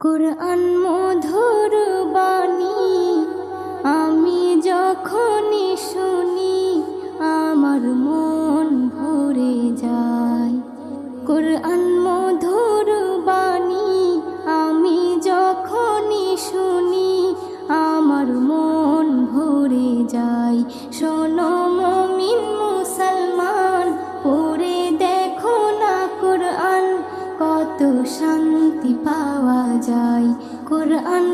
কুরআন মধুর বাণী আমি যখনই শুনি আমার মন ভরে যায়। কুরআন মধুর বাণী আমি যখনই শুনি আমার মন ভরে যায়। শোনো মুমিন মুসলমান, পড়ে দেখো না কুরআন, কত শান্তি পাওয়া যায়। কুরআন